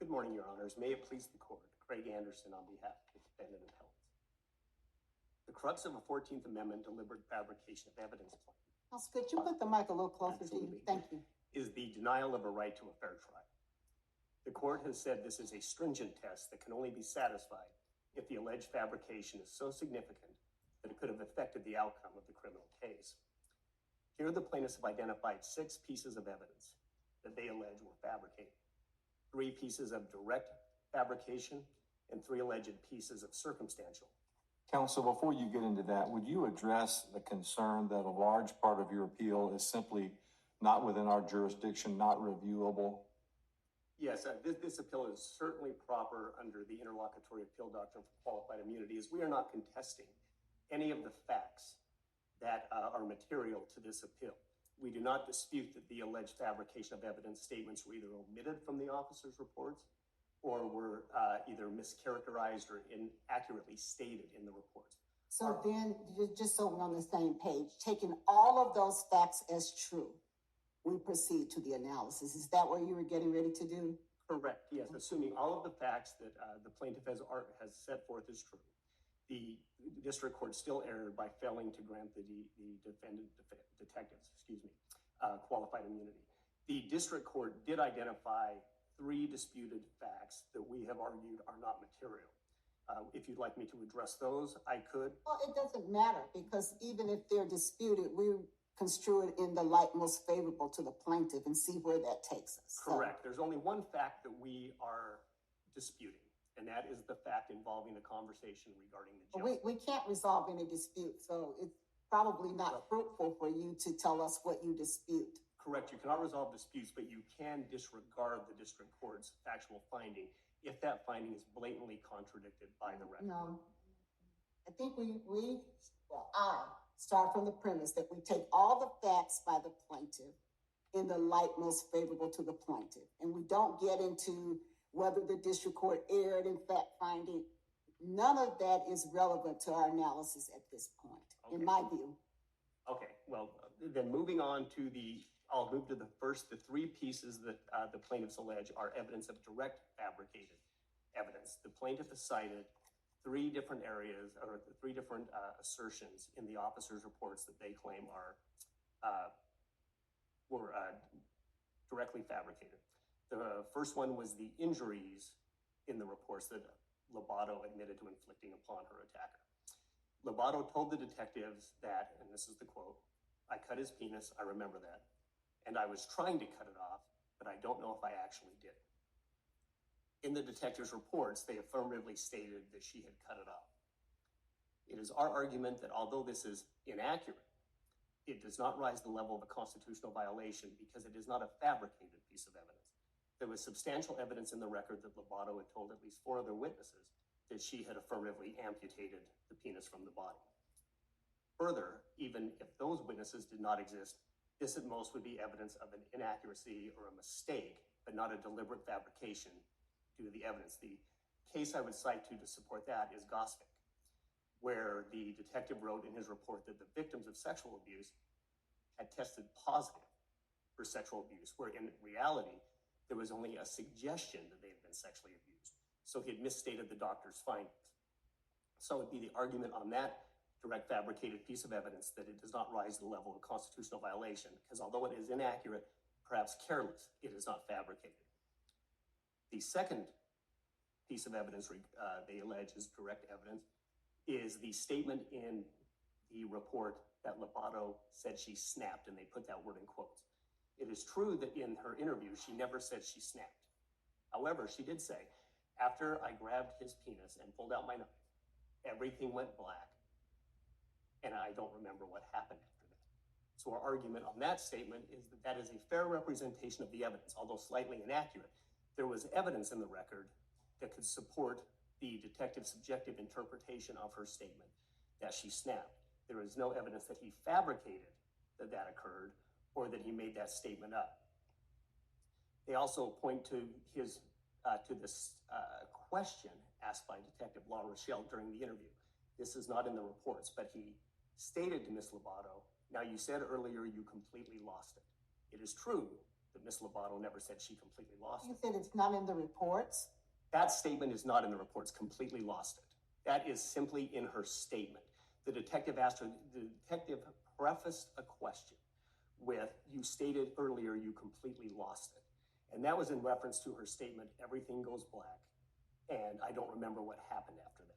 Good morning, Your Honors. May it please the Court. Craig Anderson on behalf of the defendant appellant. The crux of a 14th Amendment deliberate fabrication of evidence claim. Could you put the mic a little closer Absolutely. to you? Thank you. Is the denial of a right to a fair trial. The court has said this is a stringent test that can only be satisfied if the alleged fabrication is so significant that it could have affected the outcome of the criminal case. Here, the plaintiffs have identified 6 pieces of evidence that they allege were fabricated, 3 pieces of direct fabrication, and 3 alleged pieces of circumstantial. Counsel, before you get into that, would you address the concern that a large part of your appeal is simply not within our jurisdiction, not reviewable? Yes, this appeal is certainly proper under the interlocutory appeal doctrine for qualified immunity, as we are not contesting any of the facts that are material to this appeal. We do not dispute that the alleged fabrication of evidence statements were either omitted from the officer's reports or were either mischaracterized or inaccurately stated in the reports. So then, just so we're on the same page, taking all of those facts as true, we proceed to the analysis. Is that what you were getting ready to do? Correct, yes. Assuming all of the facts that the plaintiff has set forth is true, the district court still erred by failing to grant the detectives qualified immunity. The district court did identify 3 disputed facts that we have argued are not material. If you'd like me to address those, I could. Well, it doesn't matter, because even if they're disputed, we construe it in the light most favorable to the plaintiff and see where that takes us. Correct. There's only one fact that we are disputing, and that is the fact involving the conversation regarding the jail. We can't resolve any dispute, so it's probably not fruitful for you to tell us what you dispute. Correct. You cannot resolve disputes, but you can disregard the district court's factual finding if that finding is blatantly contradicted by the record. No, I think I start from the premise that we take all the facts by the plaintiff in the light most favorable to the plaintiff, and we don't get into whether the district court erred in fact finding. None of that is relevant to our analysis at this point, in my view. Okay, well, then moving on to I'll move to the 3 pieces that the plaintiffs allege are evidence of direct fabricated evidence. The plaintiff has cited 3 different areas, or 3 different assertions in the officer's reports that they claim were directly fabricated. The first one was the injuries in the reports that Lobato admitted to inflicting upon her attacker. Lobato told the detectives that, and this is the quote, "I cut his penis, I remember that, and I was trying to cut it off, but I don't know if I actually did." In the detectives' reports, they affirmatively stated that she had cut it off. It is our argument that although this is inaccurate, it does not rise to the level of a constitutional violation because it is not a fabricated piece of evidence. There was substantial evidence in the record that Lobato had told at least 4 other witnesses that she had affirmatively amputated the penis from the body. Further, even if those witnesses did not exist, this at most would be evidence of an inaccuracy or a mistake, but not a deliberate fabrication due to the evidence. The case I would cite to support that is Gosvick, where the detective wrote in his report that the victims of sexual abuse had tested positive for sexual abuse, where in reality, there was only a suggestion that they had been sexually abused. So he had misstated the doctor's findings. So it would be the argument on that direct fabricated piece of evidence that it does not rise to the level of constitutional violation, because although it is inaccurate, perhaps careless, it is not fabricated. The second piece of evidence they allege is direct evidence is the statement in the report that Lobato said she snapped, and they put that word in quotes. It is true that in her interview, she never said she snapped. However, she did say, "After I grabbed his penis and pulled out my knife, everything went black, and I don't remember what happened after that." So our argument on that statement is that that is a fair representation of the evidence, although slightly inaccurate. There was evidence in the record that could support the detective's subjective interpretation of her statement that she snapped. There is no evidence that he fabricated that occurred or that he made that statement up. They also point to this question asked by Detective La Rochelle during the interview. This is not in the reports, but he stated to Ms. Lobato, "Now, you said earlier you completely lost it. It is true that Ms. Lobato never said she completely lost You it. said it's not in the reports? That statement is not in the reports, completely lost it. That is simply in her statement. The detective asked her, the detective prefaced a question with, you stated earlier you completely lost it. And that was in reference to her statement, everything goes black, and I don't remember what happened after that.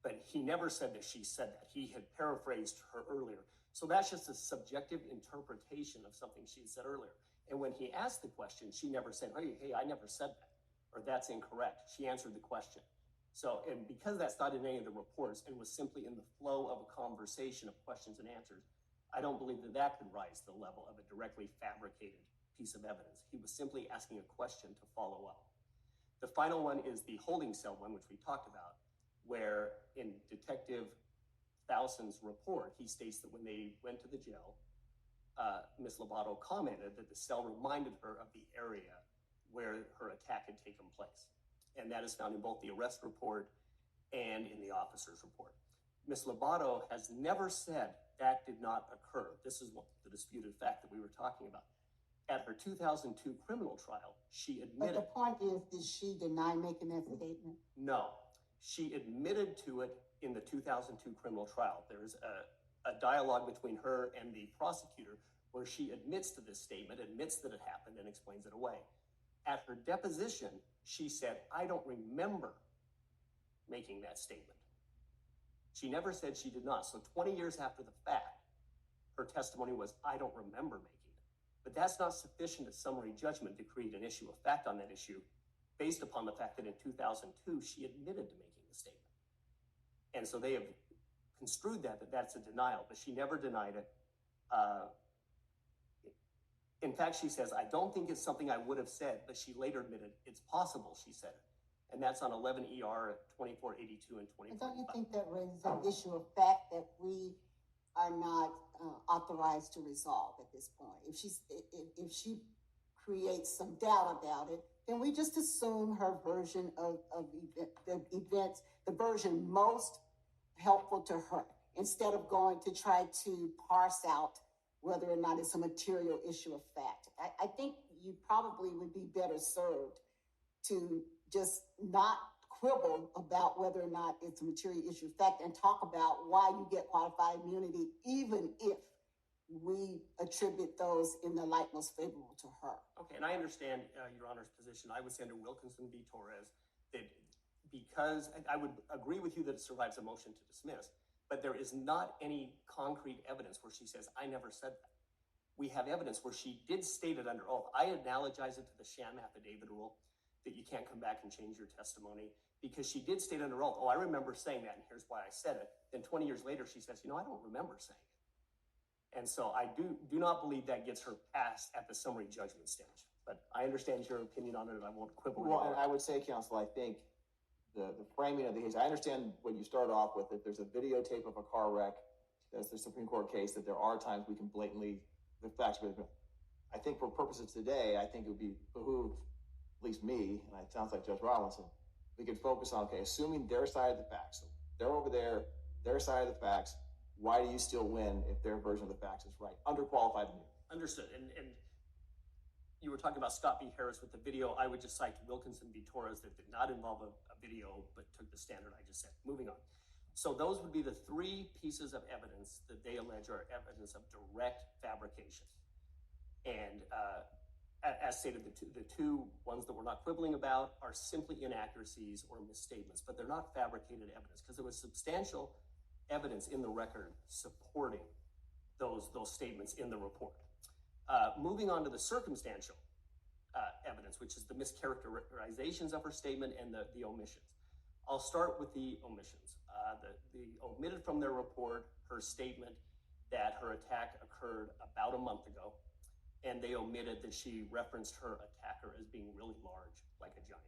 But he never said that she said that. He had paraphrased her earlier. So that's just a subjective interpretation of something she had said earlier. And when he asked the question, she never said, hey, I never said that, or that's incorrect. She answered the question. So, and because that's not in any of the reports and was simply in the flow of a conversation of questions and answers, I don't believe that that could rise to the level of a directly fabricated piece of evidence. He was simply asking a question to follow up. The final one is the holding cell one, which we talked about, where in Detective Thousands' report, he states that when they went to the jail, Ms. Lobato commented that the cell reminded her of the area where her attack had taken place. And that is found in both the arrest report and in the officer's report. Ms. Lobato has never said that did not occur. This is the disputed fact that we were talking about. At her 2002 criminal trial, she admitted— But the point is, did she deny making that statement? No, she admitted to it in the 2002 criminal trial. There's a dialogue between her and the prosecutor where she admits to this statement, admits that it happened, and explains it away. At her deposition, she said, I don't remember making that statement. She never said she did not. So 20 years after the fact, her testimony was, I don't remember making it. But that's not sufficient as summary judgment to create an issue of fact on that issue, based upon the fact that in 2002, she admitted to making the statement. And so they have construed that that's a denial, but she never denied it. In fact, she says, I don't think it's something I would have said, but she later admitted it's possible she said it. And that's on 11 ER 2482 and 2485. And don't you think that raises an issue of fact that we are not authorized to resolve at this point? If she creates some doubt about it, then we just assume her version of the events, the version most helpful to her, instead of going to try to parse out whether or not it's a material issue of fact. I think you probably would be better served to just not quibble about whether or not it's a material issue of fact and talk about why you get qualified immunity, even if we attribute those in the light most favorable to her. Okay, and I understand Your Honor's position. I would say under Wilkinson v. Torres that because, and I would agree with you that it survives a motion to dismiss, but there is not any concrete evidence where she says, I never said that. We have evidence where she did state it under oath. I analogize it to the sham affidavit rule, that you can't come back and change your testimony, because she did state under oath, oh, I remember saying that, and here's why I said it. Then 20 years later, she says, I don't remember saying it. And so I do not believe that gets her passed at the summary judgment stage. But I understand your opinion on it, and I won't quibble. Well, and I would say, counsel, I think the framing of the case, I understand when you start off with it, there's a videotape of a car wreck, there's the Supreme Court case, that there are times we can blatantly, the facts, I think for purposes today, I think it would be behoove, at least me, and it sounds like Judge Robinson, we could focus on, okay, assuming their side of the facts, so they're over there, their side of the facts, why do you still win if their version of the facts is right? Underqualified immunity. Understood. And you were talking about Scott v. Harris with the video. I would just cite Wilkinson v. Torres that did not involve a video, but took the standard I just said. Moving on. So those would be the three pieces of evidence that they allege are evidence of direct fabrication. And as stated, the two ones that we're not quibbling about are simply inaccuracies or misstatements, but they're not fabricated evidence because there was substantial evidence in the record supporting those statements in the report. Moving on to the circumstantial evidence, which is the mischaracterizations of her statement and the omissions. I'll start with the omissions. The omitted from their report her statement that her attack occurred about a month ago, and they omitted that she referenced her attacker as being really large, like a giant.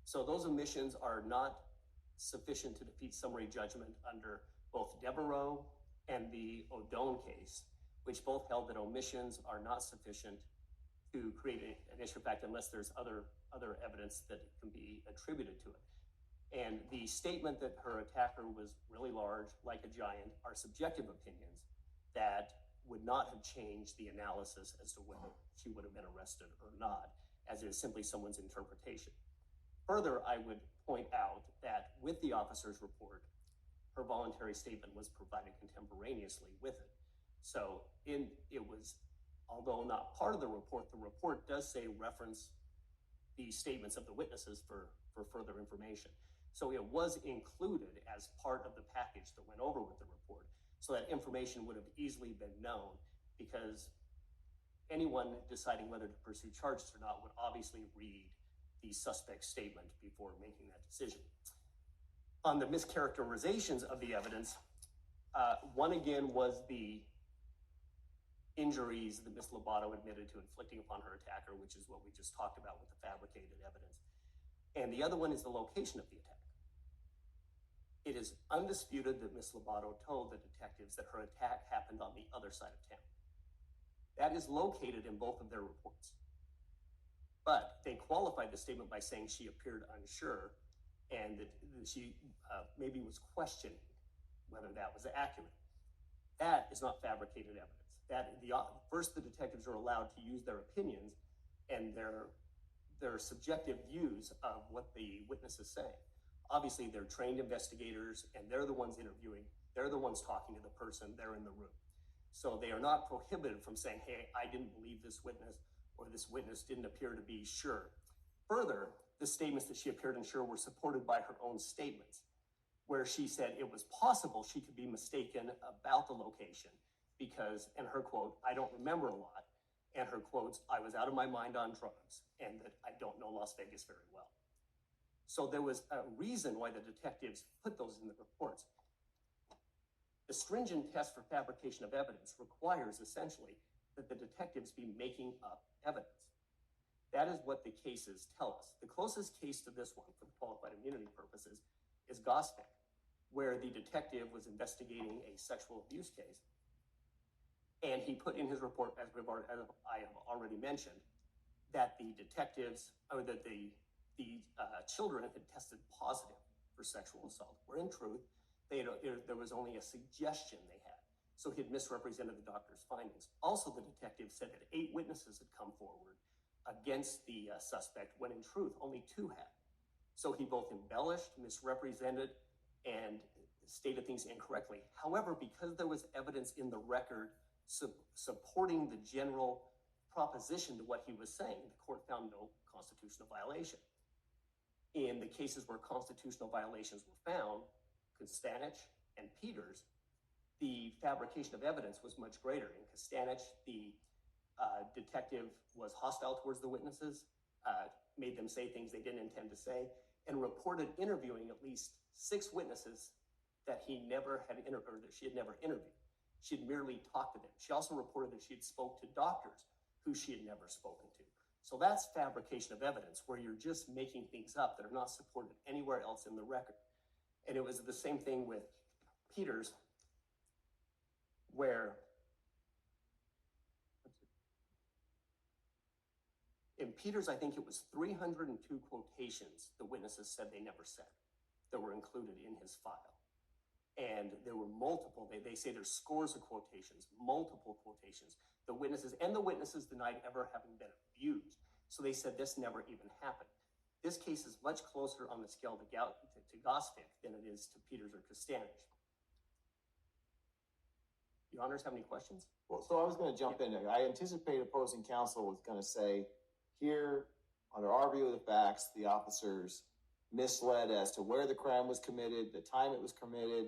So those omissions are not sufficient to defeat summary judgment under both Devereaux and the O'Done case, which both held that omissions are not sufficient to create an issue of fact unless there's other evidence that can be attributed to it. And the statement that her attacker was really large, like a giant, are subjective opinions that would not have changed the analysis as to whether she would have been arrested or not, as it is simply someone's interpretation. Further, I would point out that with the officer's report, her voluntary statement was provided contemporaneously with it. So it was, although not part of the report does say reference the statements of the witnesses for further information. So it was included as part of the package that went over with the report. So that information would have easily been known, because anyone deciding whether to pursue charges or not would obviously read the suspect's statement before making that decision. On the mischaracterizations of the evidence, one again was the injuries that Ms. Lobato admitted to inflicting upon her attacker, which is what we just talked about with the fabricated evidence. And the other one is the location of the attack. It is undisputed that Ms. Lobato told the detectives that her attack happened on the other side of town. That is located in both of their reports. But they qualified the statement by saying she appeared unsure and that she maybe was questioning whether that was accurate. That is not fabricated evidence. First, the detectives are allowed to use their opinions and their subjective views of what the witness is saying. Obviously, they're trained investigators and they're the ones interviewing. They're the ones talking to the person. They're in the room. So they are not prohibited from saying, hey, I didn't believe this witness, or this witness didn't appear to be sure. Further, the statements that she appeared unsure were supported by her own statements, where she said it was possible she could be mistaken about the location because, and her quote, I don't remember a lot, and her quotes, I was out of my mind on drugs, and that I don't know Las Vegas very well. So there was a reason why the detectives put those in the reports. The stringent test for fabrication of evidence requires essentially that the detectives be making up evidence. That is what the cases tell us. The closest case to this one for the qualified immunity purposes is Gospic, where the detective was investigating a sexual abuse case. And he put in his report, as I have already mentioned, that the detectives, or that the children had tested positive for sexual assault, where in truth, there was only a suggestion they had. So he had misrepresented the doctor's findings. Also, the detective said that 8 witnesses had come forward against the suspect, when in truth, only 2 had. So he both embellished, misrepresented, and stated things incorrectly. However, because there was evidence in the record supporting the general proposition to what he was saying, the court found no constitutional violation. In the cases where constitutional violations were found, Kostanich and Peters, the fabrication of evidence was much greater. In Kostanich, the detective was hostile towards the witnesses, made them say things they didn't intend to say, and reported interviewing at least 6 witnesses that he never had interviewed, or that she had never interviewed. She had merely talked to them. She also reported that she had spoke to doctors who she had never spoken to. So that's fabrication of evidence, where you're just making things up that are not supported anywhere else in the record. And it was the same thing with Peters, where in Peters, I think it was 302 quotations the witnesses said they never said that were included in his file. And there were multiple, they say there's scores of quotations, multiple quotations. The witnesses denied ever having been abused. So they said this never even happened. This case is much closer on the scale to Gospic than it is to Peters or Kostanich. Your honors have any questions? Well, so I was going to jump in there. I anticipate opposing counsel was going to say, here, under our view of the facts, the officers misled as to where the crime was committed, the time it was committed,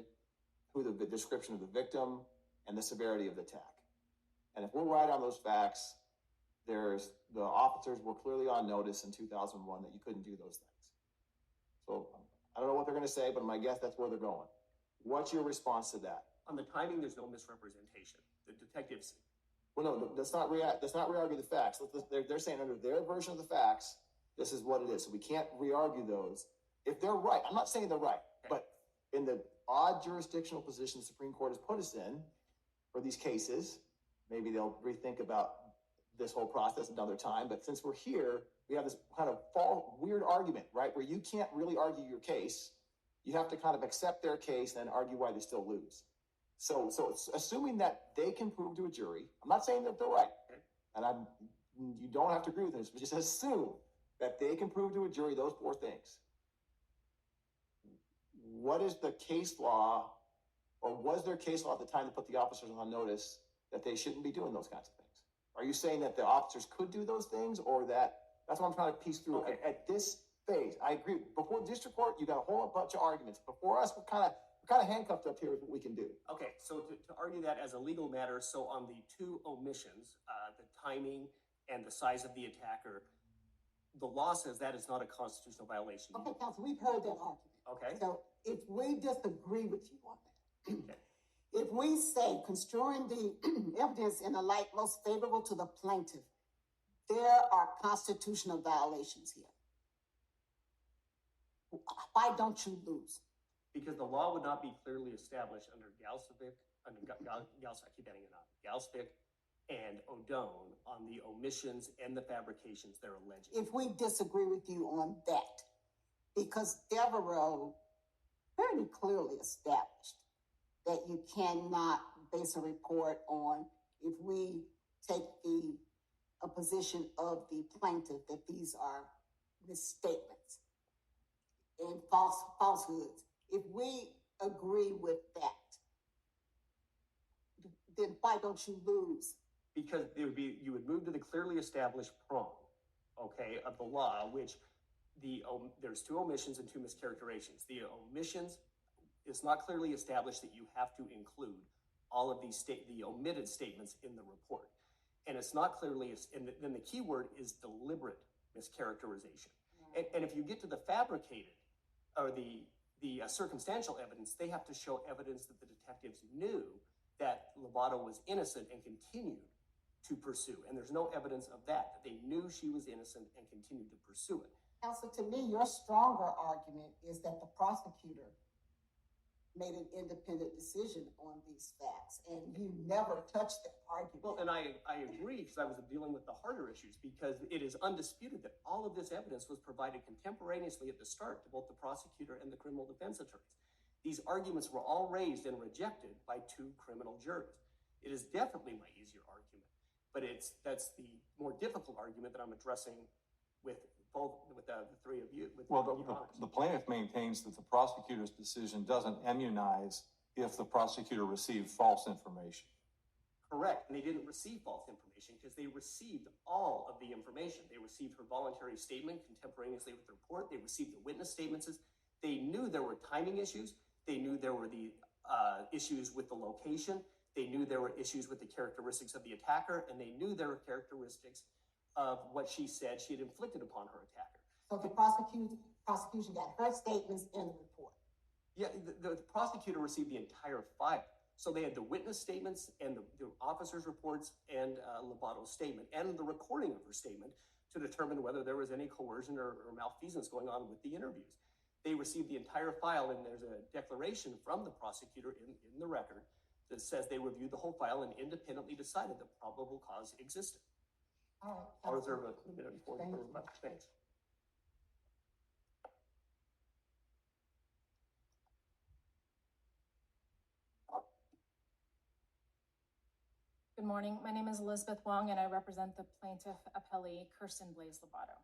who the description of the victim, and the severity of the attack. And if we're right on those facts, the officers were clearly on notice in 2001 that you couldn't do those things. So I don't know what they're going to say, but my guess that's where they're going. What's your response to that? On the timing, there's no misrepresentation. The detectives. Well, no, let's not re-argue the facts. They're saying under their version of the facts, this is what it is. So we can't re-argue those. If they're right, I'm not saying they're right, but in the odd jurisdictional position the Supreme Court has put us in for these cases, maybe they'll rethink about this whole process another time. But since we're here, we have this kind of weird argument, right? Where you can't really argue your case. You have to kind of accept their case and argue why they still lose. So assuming that they can prove to a jury, I'm not saying that they're right, and you don't have to agree with this, but just assume that they can prove to a jury those four things. What is the case law, or was there case law at the time to put the officers on notice that they shouldn't be doing those kinds of things? Are you saying that the officers could do those things, or that's what I'm trying to piece through. Okay. At this phase, I agree. Before the district court, you got a whole bunch of arguments. Before us, we're kind of handcuffed up here with what we can do. Okay, so to argue that as a legal matter, so on the two omissions, the timing and the size of the attacker, the law says that is not a constitutional violation. Okay, counsel, we've heard that argument. Okay. So if we disagree with you on that, Okay. if we say construing the evidence in the light most favorable to the plaintiff, there are constitutional violations here. Why don't you lose? Because the law would not be clearly established under Galsvik, I keep adding it up, Galsvik and O'Done on the omissions and the fabrications they're alleging. If we disagree with you on that, because Devereaux very clearly established that you cannot base a report on, if we take a position of the plaintiff that these are misstatements and falsehoods. If we agree with that, then why don't you lose? Because you would move to the clearly established prong, okay, of the law, which there's two omissions and two mischaracterizations. The omissions, it's not clearly established that you have to include all of the omitted statements in the report. And it's not clearly, and then the key word is deliberate mischaracterization. And if you get to the fabricated or the circumstantial evidence, they have to show evidence that the detectives knew that Lobato was innocent and continued to pursue. And there's no evidence of that they knew she was innocent and continued to pursue it. Counsel, to me, your stronger argument is that the prosecutor made an independent decision on these facts, and you never touched that argument. Well, and I agree, because I was dealing with the harder issues, because it is undisputed that all of this evidence was provided contemporaneously at the start to both the prosecutor and the criminal defense attorneys. These arguments were all raised and rejected by two criminal juries. It is definitely my easier argument, but that's the more difficult argument that I'm addressing with the three of you. The plaintiff maintains that the prosecutor's decision doesn't immunize if the prosecutor received false information. Correct, and they didn't receive false information because they received all of the information. They received her voluntary statement contemporaneously with the report. They received the witness statements. They knew there were timing issues. They knew there were the issues with the location. They knew there were issues with the characteristics of the attacker, and they knew there were characteristics of what she said she had inflicted upon her attacker. So the prosecution got her statements in the report. Yeah, the prosecutor received the entire file. So they had the witness statements and the officer's reports and Lobato's statement and the recording of her statement to determine whether there was any coercion or malfeasance going on with the interviews. They received the entire file, and there's a declaration from the prosecutor in the record that says they reviewed the whole file and independently decided that probable cause existed. All right. I'll reserve a minute for thanks. Good morning. My name is Elizabeth Wong, and I represent the plaintiff appellee, Kirsten Blaze Lobato.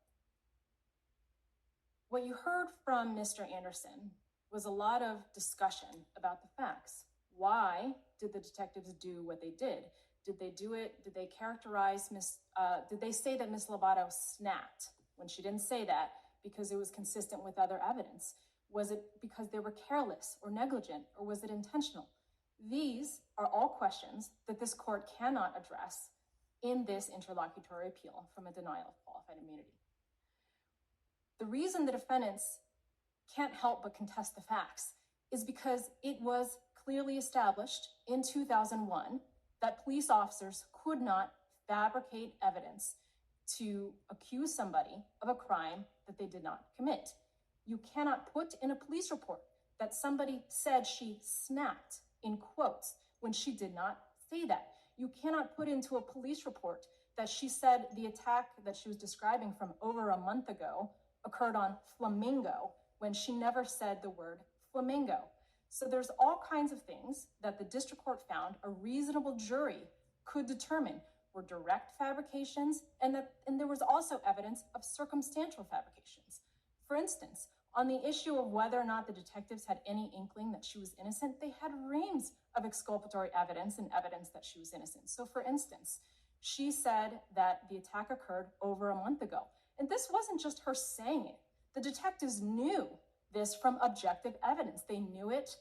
What you heard from Mr. Anderson was a lot of discussion about the facts. Why did the detectives do what they did? Did they do it? Did they characterize did they say that Miss Lobato snapped when she didn't say that because it was consistent with other evidence? Was it because they were careless or negligent, or was it intentional? These are all questions that this court cannot address in this interlocutory appeal from a denial of qualified immunity. The reason the defendants can't help but contest the facts is because it was clearly established in 2001 that police officers could not fabricate evidence to accuse somebody of a crime that they did not commit. You cannot put in a police report that somebody said she snapped, in quotes, when she did not say that. You cannot put into a police report that she said the attack that she was describing from over a month ago occurred on Flamingo when she never said the word flamingo. So there's all kinds of things that the district court found a reasonable jury could determine were direct fabrications, and there was also evidence of circumstantial fabrications. For instance, on the issue of whether or not the detectives had any inkling that she was innocent, they had reams of exculpatory evidence and evidence that she was innocent. So for instance, she said that the attack occurred over a month ago. And this wasn't just her saying it. The detectives knew this from objective evidence. They knew it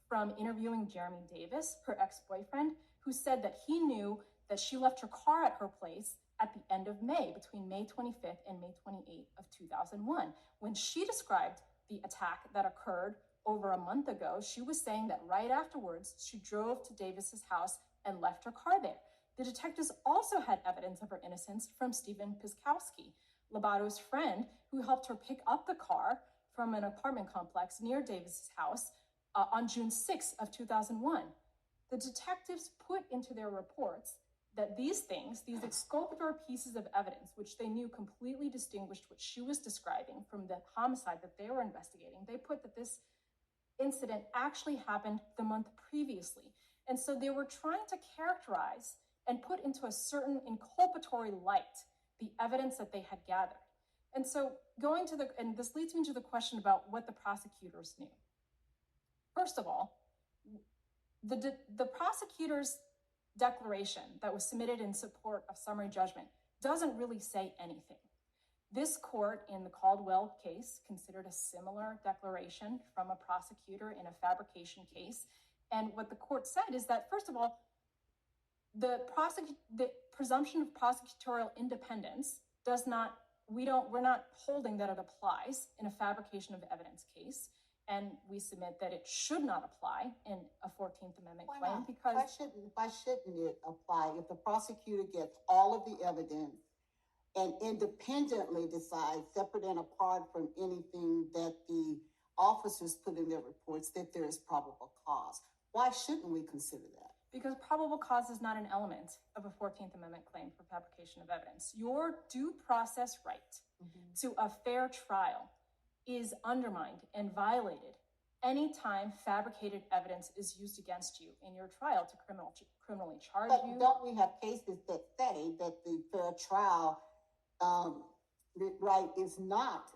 from interviewing Jeremy Davis, her ex-boyfriend, who said that he knew that she left her car at her place at the end of May, between May 25th and May 28th of 2001. When she described the attack that occurred over a month ago, she was saying that right afterwards, she drove to Davis's house and left her car there. The detectives also had evidence of her innocence from Stephen Piskowski, Lobato's friend, who helped her pick up the car from an apartment complex near Davis's house on June 6th of 2001. The detectives put into their reports that these things, these exculpatory pieces of evidence, which they knew completely distinguished what she was describing from the homicide that they were investigating, they put that this incident actually happened the month previously. And so they were trying to characterize and put into a certain inculpatory light the evidence that they had gathered. And so and this leads me to the question about what the prosecutors knew. First of all, the prosecutor's declaration that was submitted in support of summary judgment doesn't really say anything. This court in the Caldwell case considered a similar declaration from a prosecutor in a fabrication case. And what the court said is that, first of all, the presumption of prosecutorial independence we're not holding that it applies in a fabrication of evidence case. And we submit that it should not apply in a 14th Amendment Why claim not? because Why shouldn't it apply if the prosecutor gets all of the evidence and independently decides, separate and apart from anything that the officers put in their reports, that there is probable cause? Why shouldn't we consider that? Because probable cause is not an element of a 14th Amendment claim for fabrication of evidence. Your due process right to a fair trial is undermined and violated anytime fabricated evidence is used against you in your trial to criminally charge you. But don't we have cases that say that the fair trial right is not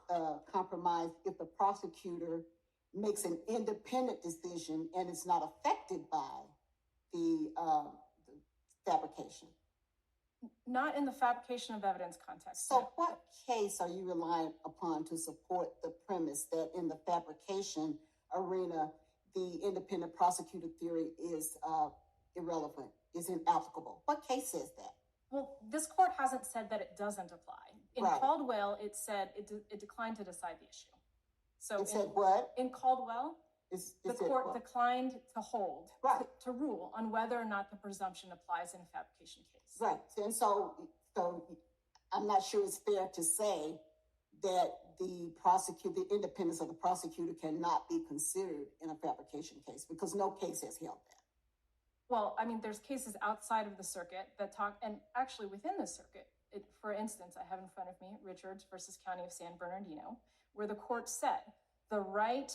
compromised if the prosecutor makes an independent decision and it's not affected by the fabrication? Not in the fabrication of evidence context. So no. what case are you relying upon to support the premise that in the fabrication arena, the independent prosecutor theory is irrelevant, is inapplicable? What case says that? Well, this court hasn't said that it doesn't apply. In Right. Caldwell, it said it declined to decide the issue. So It said what? in Caldwell, the court what? declined to hold, Right. to rule on whether or not the presumption applies in a fabrication case. Right. And so I'm not sure it's fair to say that the independence of the prosecutor cannot be considered in a fabrication case because no case has held that. Well, I mean, there's cases outside of the circuit that talk, and actually within the circuit, for instance, I have in front of me Richards versus County of San Bernardino, where the court said the right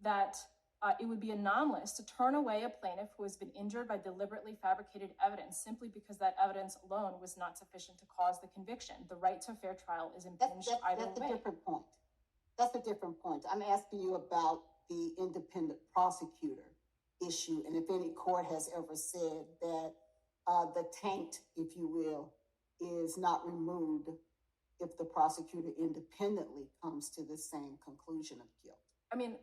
that it would be anomalous to turn away a plaintiff who has been injured by deliberately fabricated evidence simply because that evidence alone was not sufficient to cause the conviction. The right to a fair trial is impinged either way. That's a different point. That's a different point. I'm asking you about the independent prosecutor issue, and if any court has ever said that the taint, if you will, is not removed if the prosecutor independently comes to the same conclusion of guilt. I mean,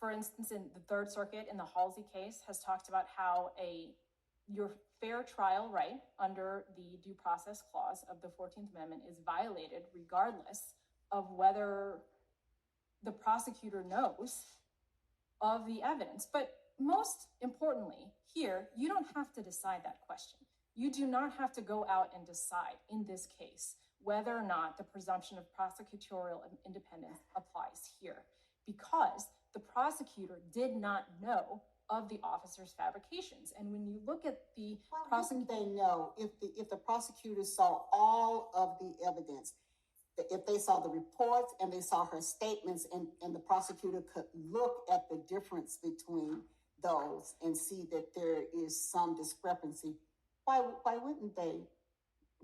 for instance, in the Third Circuit, in the Halsey case, has talked about how your fair trial right under the due process clause of the 14th Amendment is violated regardless of whether the prosecutor knows of the evidence. But most importantly, here, you don't have to decide that question. You do not have to go out and decide in this case whether or not the presumption of prosecutorial independence applies here, because the prosecutor did not know of the officer's fabrications. And when you look at the prosecutor, they know if the prosecutor saw all of the evidence. if they saw the reports and they saw her statements and the prosecutor could look at the difference between those and see that there is some discrepancy, why wouldn't they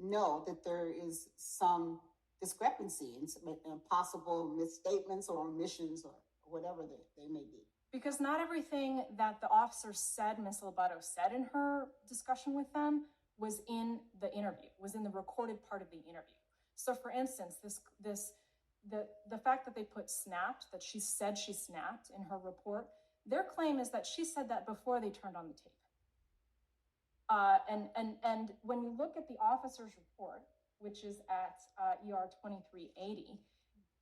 know that there is some discrepancy in possible misstatements or omissions or whatever they may be? Because not everything that the officer said, Ms. Lobato said in her discussion with them, was in the interview, was in the recorded part of the interview. So for instance, the fact that they put snapped, that she said she snapped in her report, their claim is that she said that before they turned on the tape. And when you look at the officer's report, which is at ER 2380,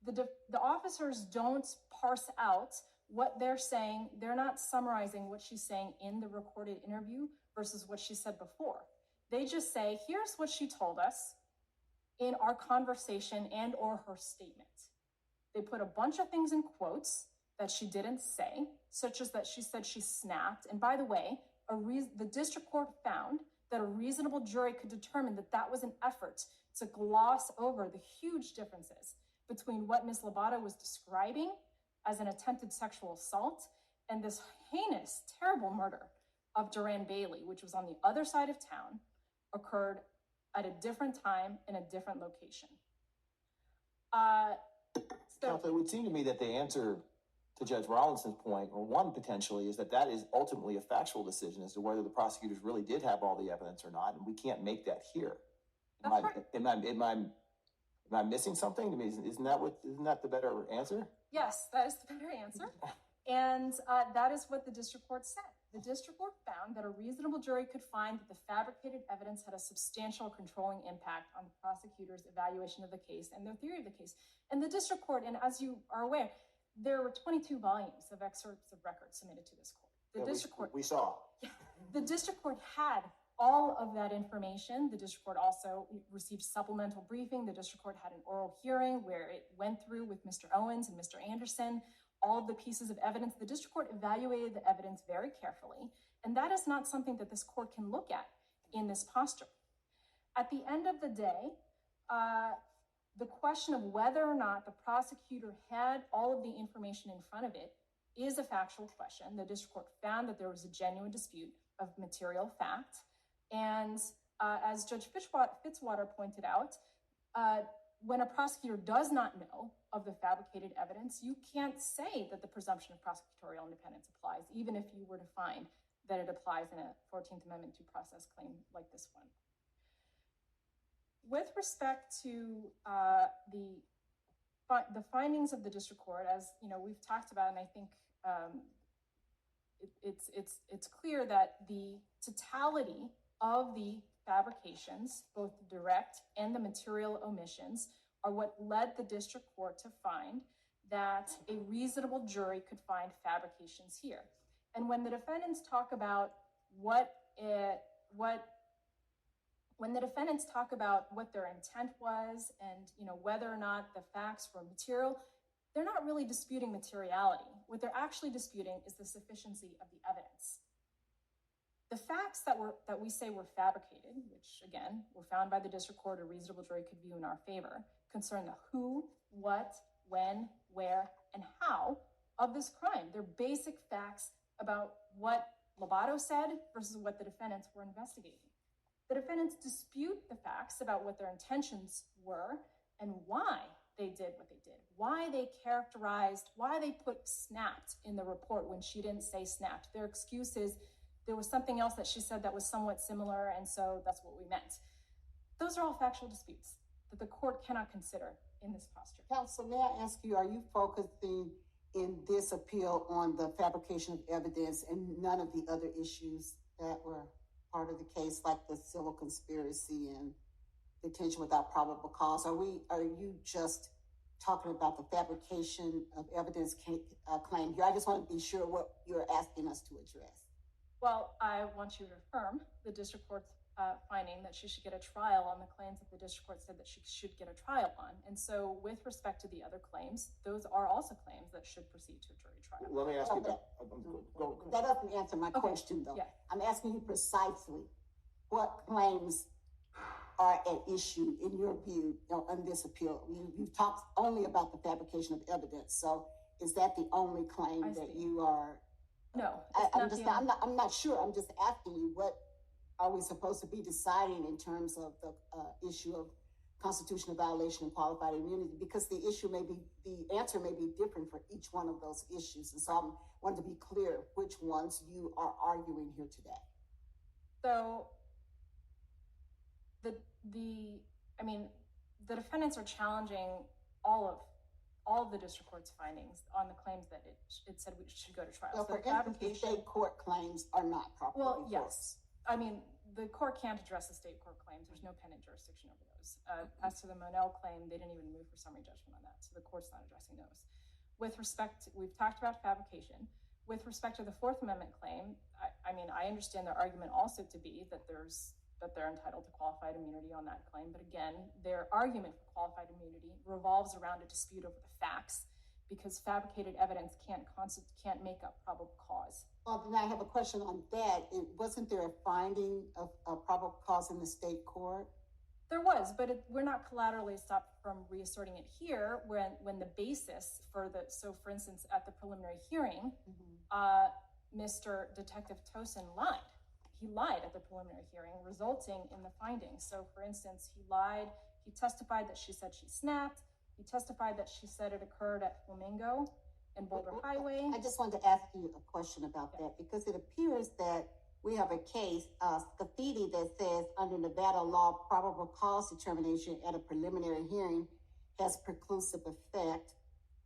the officers don't parse out what they're saying. They're not summarizing what she's saying in the recorded interview versus what she said before. They just say, here's what she told us in our conversation and or her statement. They put a bunch of things in quotes that she didn't say, such as that she said she snapped. And by the way, the district court found that a reasonable jury could determine that that was an effort to gloss over the huge differences between what Ms. Lobato was describing as an attempted sexual assault and this heinous, terrible murder of Duran Bailey, which was on the other side of town, occurred at a different time in a different location. Counsel, it would seem to me that the answer to Judge Rollinson's point, or one potentially, is that is ultimately a factual decision as to whether the prosecutors really did have all the evidence or not, and we can't make that here. Am I missing something? I mean, isn't that the better answer? Yes, that is the better answer. And that is what the district court said. The district court found that a reasonable jury could find that the fabricated evidence had a substantial controlling impact on the prosecutor's evaluation of the case and their theory of the case. And the district court, and as you are aware, there were 22 volumes of excerpts of records submitted to this court. We saw. Yeah, the district court had all of that information. The district court also received supplemental briefing. The district court had an oral hearing where it went through with Mr. Owens and Mr. Anderson all of the pieces of evidence. The district court evaluated the evidence very carefully, and that is not something that this court can look at in this posture. At the end of the day, the question of whether or not the prosecutor had all of the information in front of it is a factual question. The district court found that there was a genuine dispute of material fact. And as Judge Fitzwater pointed out, when a prosecutor does not know of the fabricated evidence, you can't say that the presumption of prosecutorial independence applies, even if you were to find that it applies in a 14th Amendment due process claim like this one. With respect to the findings of the district court, as you know, we've talked about, and I think it's clear that the totality of the fabrications, both the direct and the material omissions, are what led the district court to find that a reasonable jury could find fabrications here. And when the defendants talk about what their intent was and whether or not the facts were material, they're not really disputing materiality. What they're actually disputing is the sufficiency of the evidence. The facts that we say were fabricated, which again were found by the district court, a reasonable jury could view in our favor, concern the who, what, when, where, and how of this crime. They're basic facts about what Lobato said versus what the defendants were investigating. The defendants dispute the facts about what their intentions were and why they did what they did, why they characterized, why they put snapped in the report when she didn't say snapped. Their excuse is there was something else that she said that was somewhat similar, and so that's what we meant. Those are all factual disputes that the court cannot consider in this posture. Counsel, may I ask you, are you focusing in this appeal on the fabrication of evidence and none of the other issues that were part of the case, like the civil conspiracy and detention without probable cause? Are you just talking about the fabrication of evidence claim here? I just want to be sure what you're asking us to address. Well, I want you to affirm the district court's finding that she should get a trial on the claims that the district court said that she should get a trial on. And so with respect to the other claims, those are also claims that should proceed to a jury trial. Let me ask you that doesn't answer my question, though. Yeah. I'm asking you precisely what claims are at issue in your view on this appeal? You've talked only about the fabrication of evidence. So is that the only claim I that see. you are? No, I'm not sure. I'm just asking you, what are we supposed to be deciding in terms of the issue of constitutional violation and qualified immunity? Because the answer may be different for each one of those issues. And so I wanted to be clear which ones you are arguing here today. So the defendants are challenging all of the district court's findings on the claims that it said we should go to trial. So for instance, the state court claims are not properly Well, before yes. I mean, the court can't address the state court claims. There's no pendant jurisdiction over those. As to the Monell claim, they didn't even move for summary judgment on that, so the court's not addressing those. With respect, we've talked about fabrication. With respect to the Fourth Amendment claim, I understand their argument also to be that they're entitled to qualified immunity on that claim. But again, their argument for qualified immunity revolves around a dispute over the facts, because fabricated evidence can't make up probable cause. Well, then I have a question on that. Wasn't there a finding of probable cause in the state court? There was, but we're not collaterally stopped from reasserting it here when the basis for for instance, at the preliminary hearing, Mr. Detective Tosin lied. He lied at the preliminary hearing, resulting in the findings. So for instance, he lied. He testified that she said she snapped. He testified that she said it occurred at Flamingo and Boulder Highway. I just wanted to ask you a question about that, because it appears that we have a case, Scafidi, that says under Nevada law, probable cause determination at a preliminary hearing has preclusive effect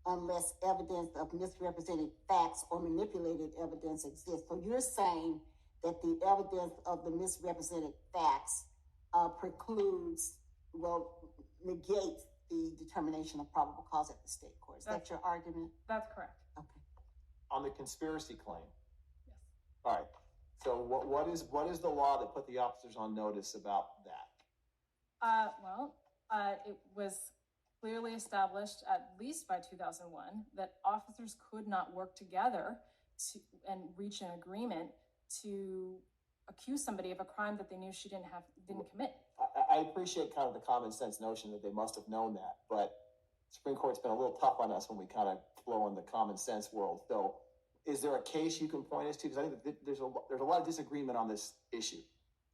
unless evidence of misrepresented facts or manipulated evidence exists. So you're saying that the evidence of the misrepresented facts negates the determination of probable cause at the state court. Is that your argument? That's correct. Okay. On the conspiracy claim. Yes. All right. So what is the law that put the officers on notice about that? It was clearly established, at least by 2001, that officers could not work together and reach an agreement to accuse somebody of a crime that they knew she didn't commit. I appreciate kind of the common sense notion that they must have known that, but Supreme Court's been a little tough on us when we kind of flow in the common sense world. So is there a case you can point us to? Because I think that there's a lot of disagreement on this issue.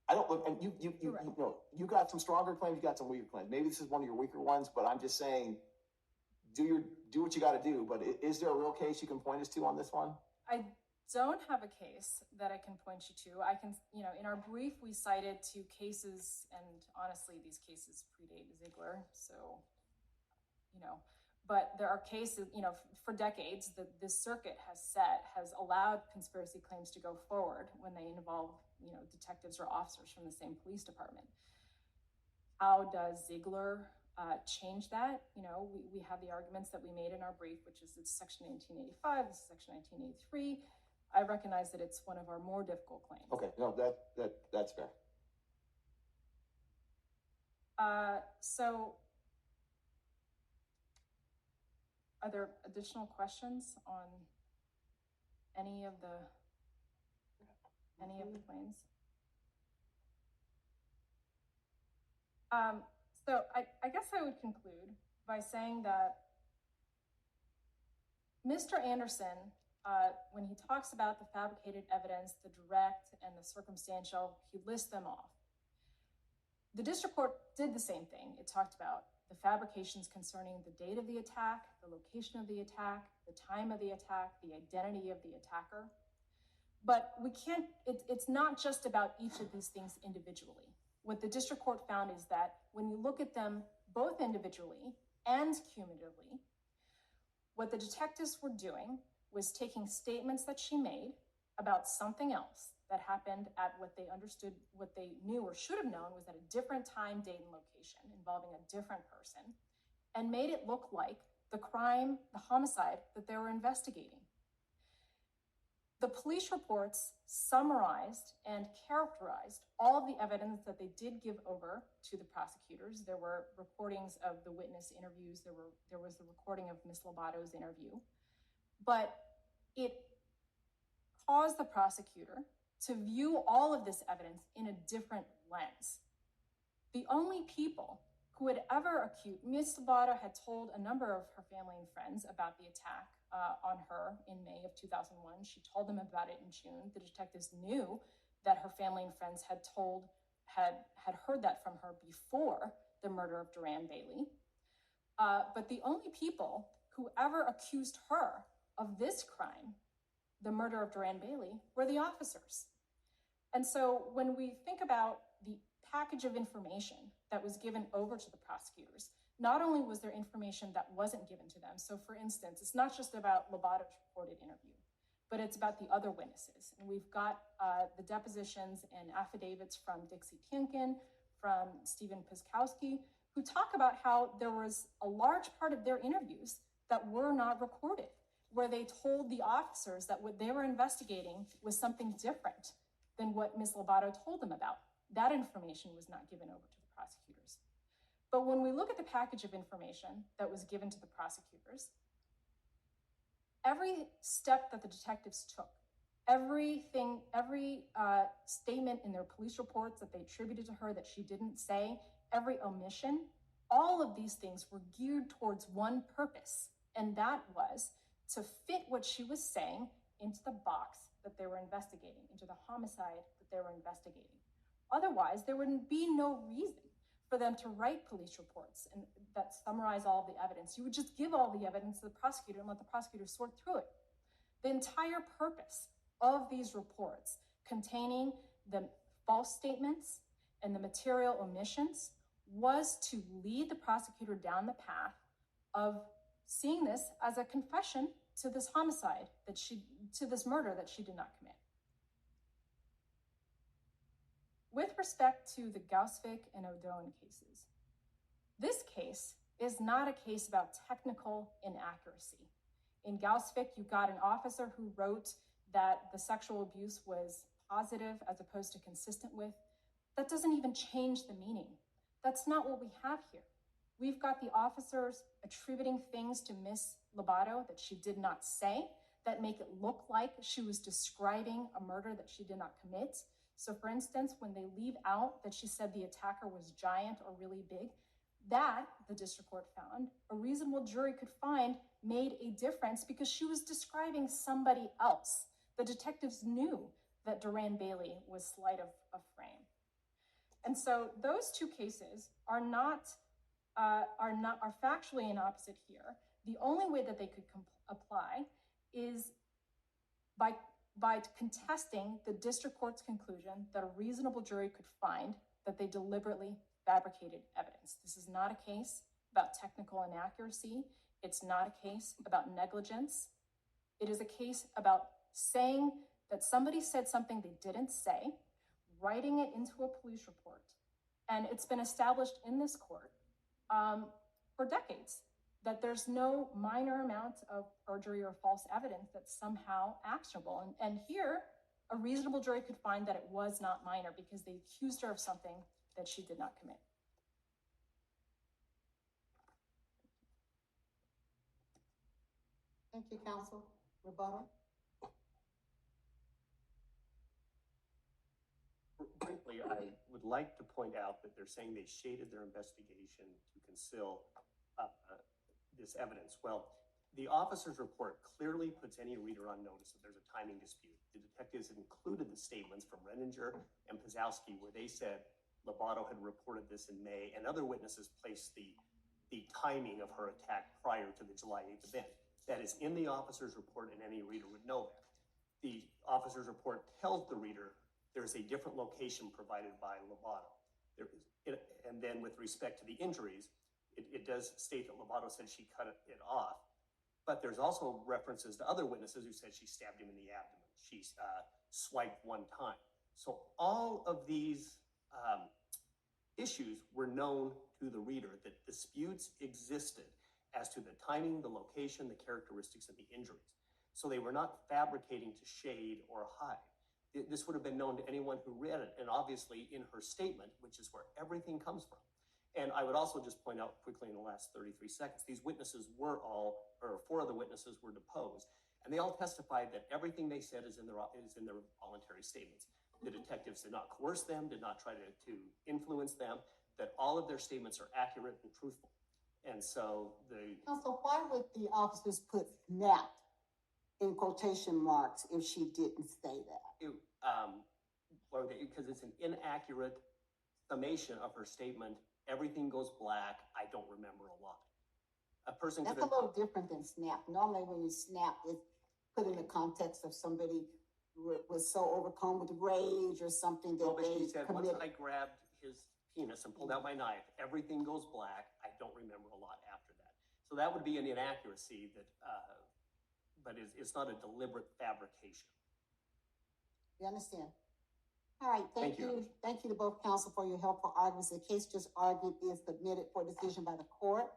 I don't look, and you got some stronger claims, you got some weaker claims. Maybe this is one of your weaker ones, but I'm just saying, do what you got to do. But is there a real case you can point us to on this one? I don't have a case that I can point you to. I can, in our brief, we cited two cases, and honestly, these cases predate Ziegler. So, but there are cases, for decades that this circuit has allowed conspiracy claims to go forward when they involve, detectives or officers from the same police department. How does Ziegler change that? We have the arguments that we made in our brief, which is it's Section 1985, this is Section 1983. I recognize that it's one of our more difficult claims. Okay, no, that's fair. So, are there additional questions on any of the claims? So I guess I would conclude by saying that Mr. Anderson, when he talks about the fabricated evidence, the direct and the circumstantial, he lists them off. The district court did the same thing. It talked about the fabrications concerning the date of the attack, the location of the attack, the time of the attack, the identity of the attacker. But it's not just about each of these things individually. What the district court found is that when you look at them both individually and cumulatively, what the detectives were doing was taking statements that she made about something else that happened at what they understood, what they knew or should have known was at a different time, date, and location involving a different person, and made it look like the crime, the homicide that they were investigating. The police reports summarized and characterized all of the evidence that they did give over to the prosecutors. There were recordings of the witness interviews. There was the recording of Ms. Lobato's interview. But it caused the prosecutor to view all of this evidence in a different lens. The only people who had ever accused, Ms. Lobato had told a number of her family and friends about the attack on her in May of 2001. She told them about it in June. The detectives knew that her family and friends had heard that from her before the murder of Duran Bailey. But the only people who ever accused her of this crime, the murder of Duran Bailey, were the officers. And so when we think about the package of information that was given over to the prosecutors, not only was there information that wasn't given to them. So for instance, it's not just about Lobato's reported interview, but it's about the other witnesses. And we've got the depositions and affidavits from Dixie Tienkin, from Stephen Piskowski, who talk about how there was a large part of their interviews that were not recorded, where they told the officers that what they were investigating was something different than what Ms. Lobato told them about. That information was not given over to the prosecutors. But when we look at the package of information that was given to the prosecutors, every step that the detectives took, every statement in their police reports that they attributed to her that she didn't say, every omission, all of these things were geared towards one purpose, and that was to fit what she was saying into the box that they were investigating, into the homicide that they were investigating. Otherwise, there would be no reason for them to write police reports and that summarize all of the evidence. You would just give all the evidence to the prosecutor and let the prosecutor sort through it. The entire purpose of these reports containing the false statements and the material omissions was to lead the prosecutor down the path of seeing this as a confession to this homicide to this murder that she did not commit. With respect to the Gausvik and O'Doan cases, this case is not a case about technical inaccuracy. In Gausvik, you got an officer who wrote that the sexual abuse was positive as opposed to consistent with. That doesn't even change the meaning. That's not what we have here. We've got the officers attributing things to Miss Lobato that she did not say that make it look like she was describing a murder that she did not commit. So for instance, when they leave out that she said the attacker was giant or really big, that, the district court found, a reasonable jury could find made a difference because she was describing somebody else. The detectives knew that Duran Bailey was slight of frame. And so those two cases are factually in opposite here. The only way that they could apply is by contesting the district court's conclusion that a reasonable jury could find that they deliberately fabricated evidence. This is not a case about technical inaccuracy. It's not a case about negligence. It is a case about saying that somebody said something they didn't say, writing it into a police report. And it's been established in this court for decades that there's no minor amount of perjury or false evidence that's somehow actionable. And here, a reasonable jury could find that it was not minor because they accused her of something that she did not commit. Thank you, counsel. Roberta? Briefly, I would like to point out that they're saying they shaded their investigation to conceal this evidence. Well, the officer's report clearly puts any reader on notice that there's a timing dispute. The detectives have included the statements from Renninger and Piskowski where they said Lobato had reported this in May, and other witnesses placed the timing of her attack prior to the July 8th event. That is in the officer's report, and any reader would know that. The officer's report tells the reader there's a different location provided by Lobato. And then with respect to the injuries, it does state that Lobato said she cut it off, but there's also references to other witnesses who said she stabbed him in the abdomen. She swiped one time. So all of these issues were known to the reader, that disputes existed as to the timing, the location, the characteristics of the injuries. So they were not fabricating to shade or hide. This would have been known to anyone who read it, and obviously in her statement, which is where everything comes from. And I would also just point out quickly in the last 33 seconds, these witnesses were four of the witnesses were deposed, and they all testified that everything they said is in their voluntary statements. The detectives did not coerce them, did not try to influence them. that all of their statements are accurate and truthful. And so Counsel, why would the officers put snapped in quotation marks if she didn't say that? Because it's an inaccurate summation of her statement. Everything goes black. I don't remember a lot. A person That's could a little different than snap. Normally when you snap, it's put in the context of somebody was so overcome with rage or something that Well, but she they said, once committed. I grabbed his penis and pulled out my knife, everything goes black. I don't remember a lot after that. So that would be an inaccuracy that, but it's not a deliberate fabrication. You understand? All right, thank Thank you. you. Thank you to both counsel for your helpful arguments. The case just argued is submitted for decision by the court.